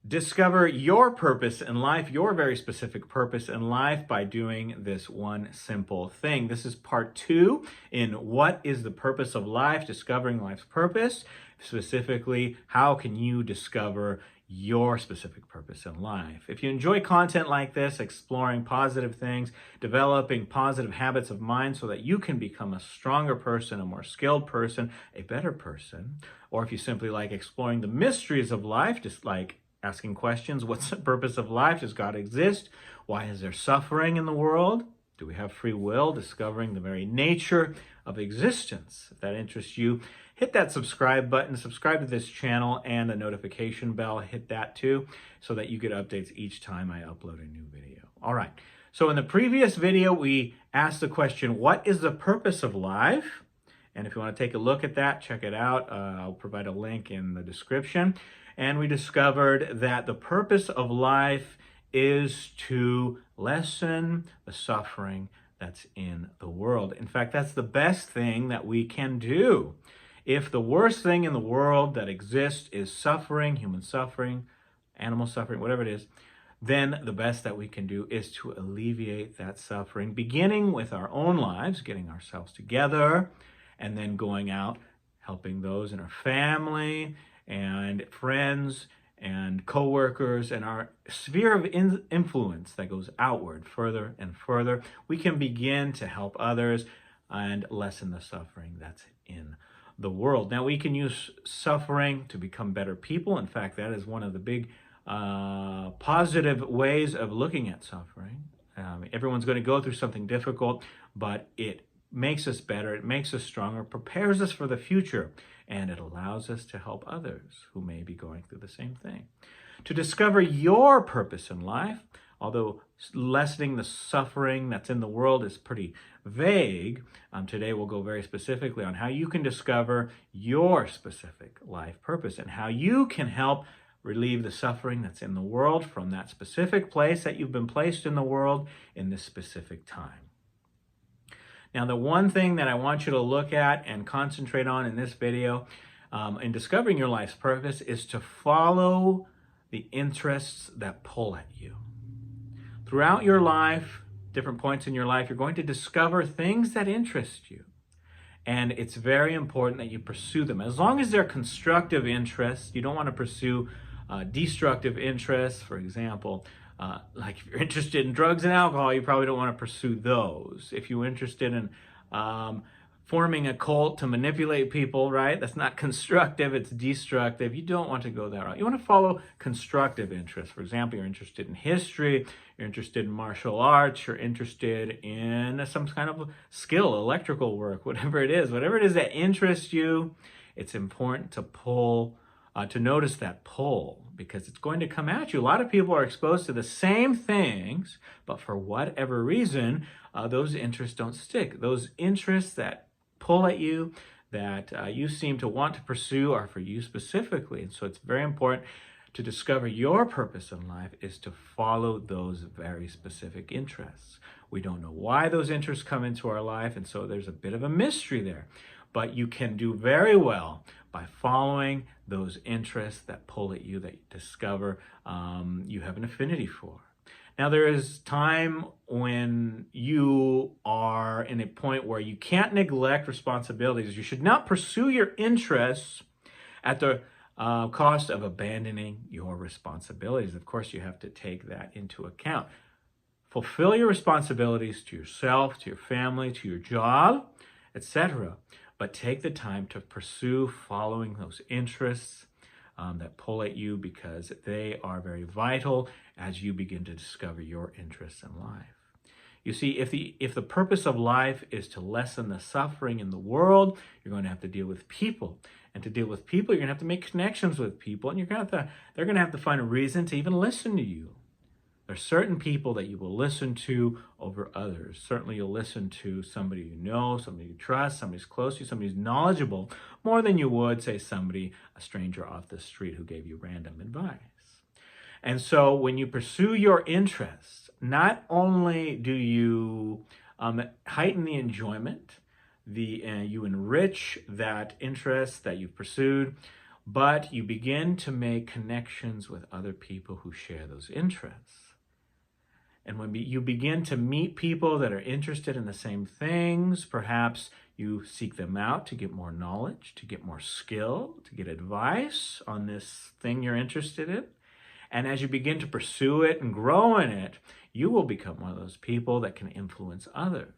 Discover your purpose in life, your very specific purpose in life, by doing this one simple thing. This is part 2 in What is the Purpose of Life? Discovering Life's Purpose. Specifically, how can you discover your specific purpose in life? If you enjoy content like this, exploring positive things, developing positive habits of mind so that you can become a stronger person, a more skilled person, a better person, or if you simply like exploring the mysteries of life, just like asking questions, what's the purpose of life? Does God exist? Why is there suffering in the world? Do we have free will? Discovering the very nature of existence. If that interests you, hit that subscribe button, subscribe to this channel, and the notification bell, hit that too, so that you get updates each time I upload a new video. All right, so in the previous video, we asked the question, what is the purpose of life? And if you want to take a look at that, check it out. I'll provide a link in the description. And we discovered that the purpose of life is to lessen the suffering that's in the world. In fact, that's the best thing that we can do. If the worst thing in the world that exists is suffering, human suffering, animal suffering, whatever it is, then the best that we can do is to alleviate that suffering, beginning with our own lives, getting ourselves together, and then going out, helping those in our family and friends and co-workers and our sphere of influence that goes outward further and further. We can begin to help others and lessen the suffering that's in the world. Now, we can use suffering to become better people. In fact, that is one of the big positive ways of looking at suffering. Everyone's going to go through something difficult, but it makes us better, it makes us stronger, prepares us for the future, and it allows us to help others who may be going through the same thing. To discover your purpose in life, although lessening the suffering that's in the world is pretty vague, today we'll go very specifically on how you can discover your specific life purpose and how you can help relieve the suffering that's in the world from that specific place that you've been placed in the world in this specific time. Now, the one thing that I want you to look at and concentrate on in this video in discovering your life's purpose is to follow the interests that pull at you. Throughout your life, different points in your life, you're going to discover things that interest you. And it's very important that you pursue them. As long as they're constructive interests, you don't want to pursue destructive interests. For example, like if you're interested in drugs and alcohol, you probably don't want to pursue those. If you're interested in forming a cult to manipulate people, right? That's not constructive, it's destructive. You don't want to go that route. You want to follow constructive interests. For example, you're interested in history, you're interested in martial arts, you're interested in some kind of skill, electrical work, whatever it is that interests you, it's important to notice that pull, because it's going to come at you. A lot of people are exposed to the same things, but for whatever reason, those interests don't stick. Those interests that pull at you, that you seem to want to pursue, are for you specifically. And so it's very important to discover your purpose in life is to follow those very specific interests. We don't know why those interests come into our life, and so there's a bit of a mystery there. But you can do very well by following those interests that pull at you, that you discover you have an affinity for. Now, there is time when you are in a point where you can't neglect responsibilities. You should not pursue your interests at the cost of abandoning your responsibilities. Of course, you have to take that into account. Fulfill your responsibilities to yourself, to your family, to your job, etc. But take the time to pursue following those interests that pull at you, because they are very vital as you begin to discover your interests in life. You see, if the purpose of life is to lessen the suffering in the world, you're going to have to deal with people. And to deal with people, you're going to have to make connections with people, and they're going to have to find a reason to even listen to you. There are certain people that you will listen to over others. Certainly you'll listen to somebody you know, somebody you trust, somebody who's close to you, somebody who's knowledgeable, more than you would, say, a stranger off the street who gave you random advice. And so when you pursue your interests, not only do you heighten the enjoyment, you enrich that interest that you've pursued, but you begin to make connections with other people who share those interests. And when you begin to meet people that are interested in the same things, perhaps you seek them out to get more knowledge, to get more skill, to get advice on this thing you're interested in. And as you begin to pursue it and grow in it, you will become one of those people that can influence others.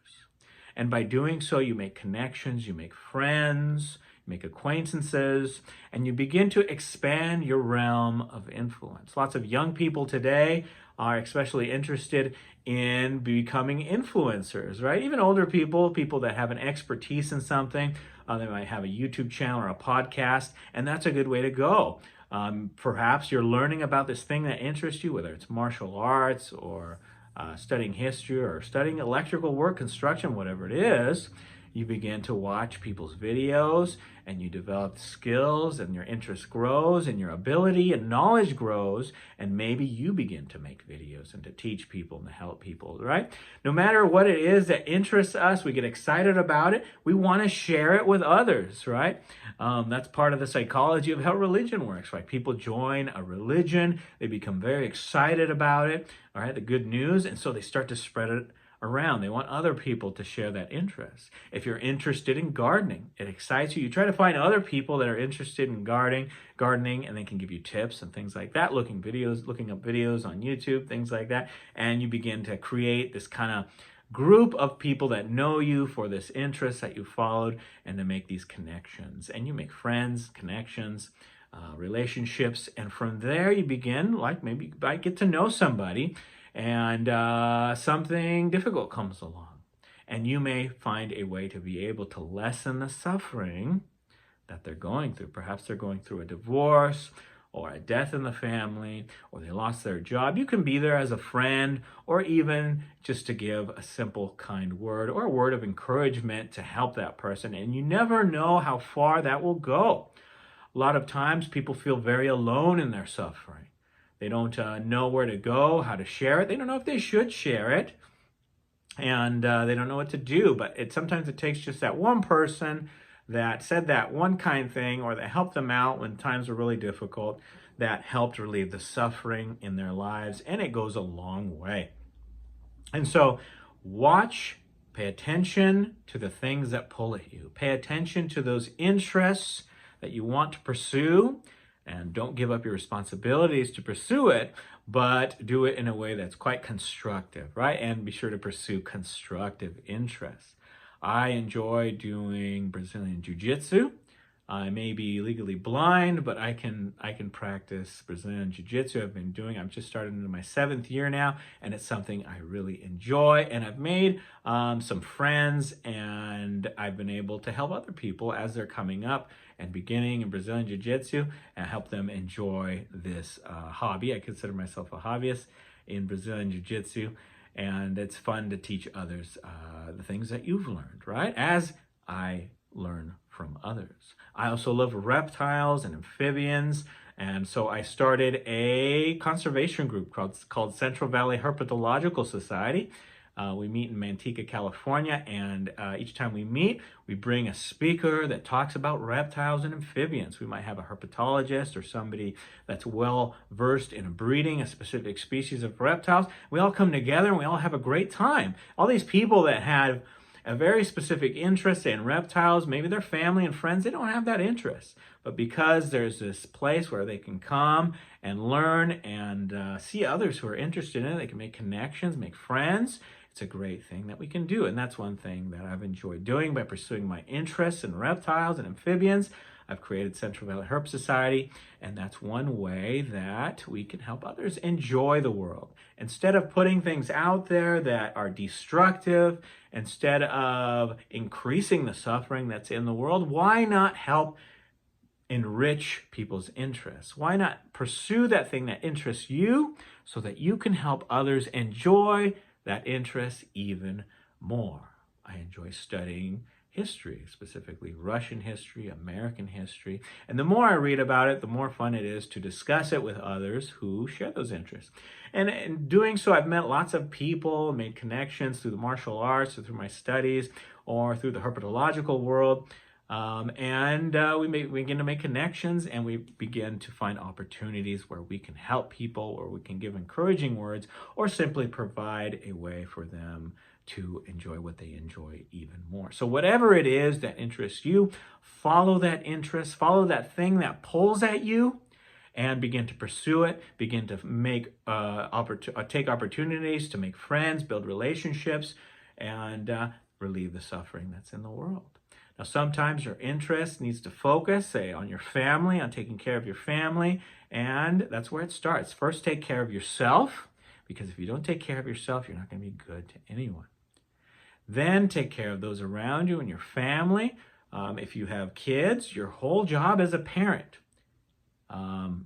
And by doing so, you make connections, you make friends, you make acquaintances, and you begin to expand your realm of influence. Lots of young people today are especially interested in becoming influencers, right? Even older people, people that have an expertise in something, they might have a YouTube channel or a podcast, and that's a good way to go. Perhaps you're learning about this thing that interests you, whether it's martial arts or studying history or studying electrical work, construction, whatever it is. You begin to watch people's videos and you develop skills and your interest grows and your ability and knowledge grows, and maybe you begin to make videos and to teach people and to help people, right? No matter what it is that interests us, we get excited about it. We want to share it with others, right? That's part of the psychology of how religion works, right? People join a religion, they become very excited about it, all right, the good news, and so they start to spread it around. They want other people to share that interest. If you're interested in gardening, it excites you. You try to find other people that are interested in gardening, and they can give you tips and things like that, looking up videos on YouTube, things like that, and you begin to create this kind of group of people that know you for this interest that you followed, and to make these connections. And you make friends, connections, relationships, and from there you begin, like maybe you might get to know somebody, and something difficult comes along, and you may find a way to be able to lessen the suffering that they're going through. Perhaps they're going through a divorce or a death in the family, or they lost their job. You can be there as a friend, or even just to give a simple, kind word or a word of encouragement to help that person, and you never know how far that will go. A lot of times people feel very alone in their suffering. They don't know where to go, how to share it. They don't know if they should share it. And they don't know what to do. But sometimes it takes just that one person that said that one kind thing, or that helped them out when times were really difficult, that helped relieve the suffering in their lives. And it goes a long way. And so pay attention to the things that pull at you. Pay attention to those interests that you want to pursue. And don't give up your responsibilities to pursue it, but do it in a way that's quite constructive, right? And be sure to pursue constructive interests. I enjoy doing Brazilian Jiu-Jitsu. I may be legally blind, but I can practice Brazilian Jiu-Jitsu. I've just started into my 7th year now, and it's something I really enjoy. And I've made some friends, and I've been able to help other people as they're coming up and beginning in Brazilian Jiu-Jitsu, and help them enjoy this hobby. I consider myself a hobbyist in Brazilian Jiu-Jitsu, and it's fun to teach others the things that you've learned, right? As I learn from others. I also love reptiles and amphibians, and so I started a conservation group called Central Valley Herpetological Society. We meet in Manteca, California, and each time we meet, we bring a speaker that talks about reptiles and amphibians. We might have a herpetologist or somebody that's well versed in breeding a specific species of reptiles. We all come together and we all have a great time. All these people that have a very specific interest in reptiles, maybe their family and friends, they don't have that interest. But because there's this place where they can come and learn and see others who are interested in it, they can make connections, make friends. It's a great thing that we can do. And that's one thing that I've enjoyed doing by pursuing my interests in reptiles and amphibians. I've created Central Valley Herp Society, and that's one way that we can help others enjoy the world. Instead of putting things out there that are destructive, instead of increasing the suffering that's in the world, why not help enrich people's interests? Why not pursue that thing that interests you so that you can help others enjoy that interest even more? I enjoy studying history, specifically Russian history, American history. And the more I read about it, the more fun it is to discuss it with others who share those interests. And in doing so, I've met lots of people, made connections through the martial arts, or through my studies, or through the herpetological world. We begin to make connections, and we begin to find opportunities where we can help people, or we can give encouraging words, or simply provide a way for them to enjoy what they enjoy even more. So whatever it is that interests you, follow that interest, follow that thing that pulls at you, and begin to pursue it. Begin to make take opportunities to make friends, build relationships, and relieve the suffering that's in the world. Now, sometimes your interest needs to focus, say, on your family, on taking care of your family, and that's where it starts. First, take care of yourself, because if you don't take care of yourself, you're not going to be good to anyone. Then take care of those around you and your family. If you have kids, your whole job as a parent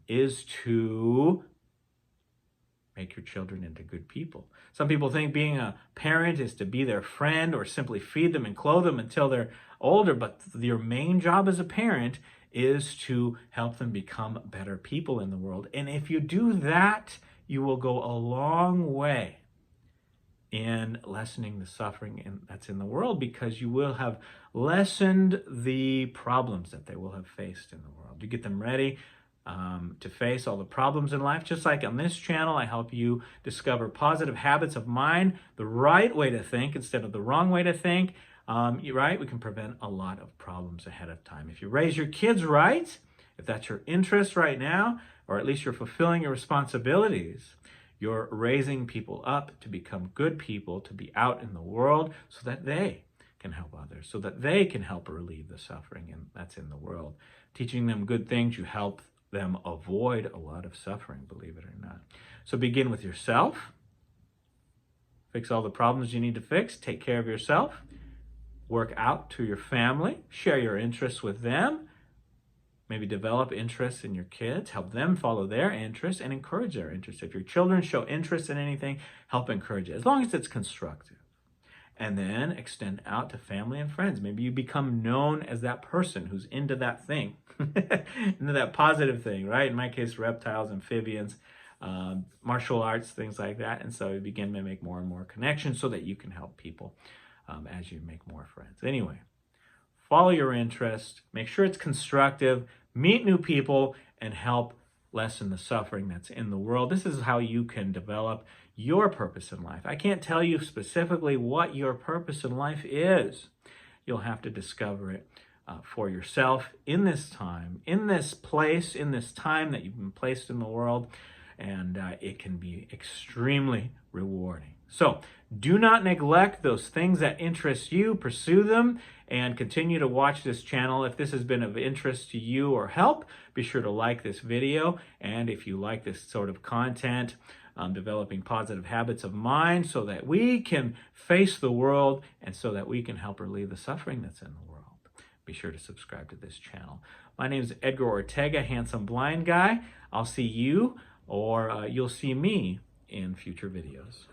is to make your children into good people. Some people think being a parent is to be their friend or simply feed them and clothe them until they're older, but your main job as a parent is to help them become better people in the world. And if you do that, you will go a long way in lessening the suffering that's in the world, because you will have lessened the problems that they will have faced in the world. You get them ready to face all the problems in life. Just like on this channel, I help you discover positive habits of mind, the right way to think instead of the wrong way to think. Right? We can prevent a lot of problems ahead of time. If you raise your kids right, if that's your interest right now, or at least you're fulfilling your responsibilities, you're raising people up to become good people, to be out in the world so that they can help others, so that they can help relieve the suffering that's in the world. Teaching them good things, you help them avoid a lot of suffering, believe it or not. So begin with yourself. Fix all the problems you need to fix. Take care of yourself. Work out to your family. Share your interests with them. Maybe develop interests in your kids. Help them follow their interests and encourage their interests. If your children show interest in anything, help encourage it, as long as it's constructive. And then extend out to family and friends. Maybe you become known as that person who's into that thing, into that positive thing, right? In my case, reptiles, amphibians, martial arts, things like that. And so you begin to make more and more connections so that you can help people as you make more friends. Anyway, follow your interest, make sure it's constructive, meet new people, and help lessen the suffering that's in the world. This is how you can develop your purpose in life. I can't tell you specifically what your purpose in life is. You'll have to discover it for yourself in this time, in this place, in this time that you've been placed in the world, and it can be extremely rewarding. So do not neglect those things that interest you. Pursue them and continue to watch this channel. If this has been of interest to you or help, be sure to like this video. And if you like this sort of content, developing positive habits of mind so that we can face the world and so that we can help relieve the suffering that's in the world, be sure to subscribe to this channel. My name is Edgar Ortega, Handsome Blind Guy. I'll see you, or you'll see me in future videos.